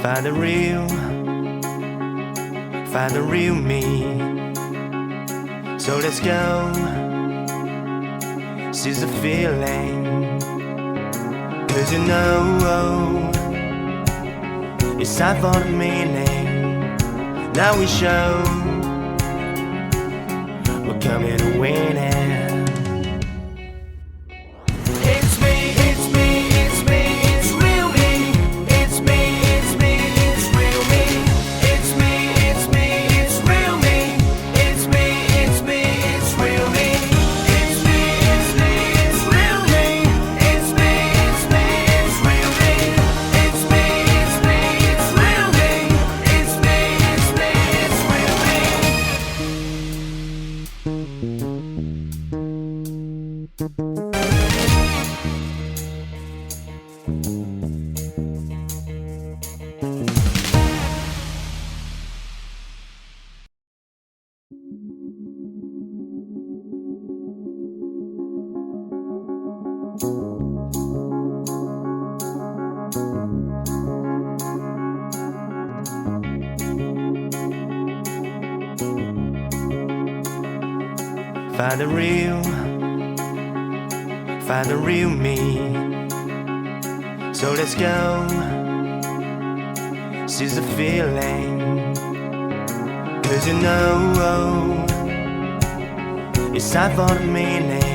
Find the real me. So let's go, seize the feeling. 'Cause you know it's time for the meaning. Now we show we're coming to win it. Find the real me. So let's go, seize the feeling. 'Cause you know it's time for the meaning.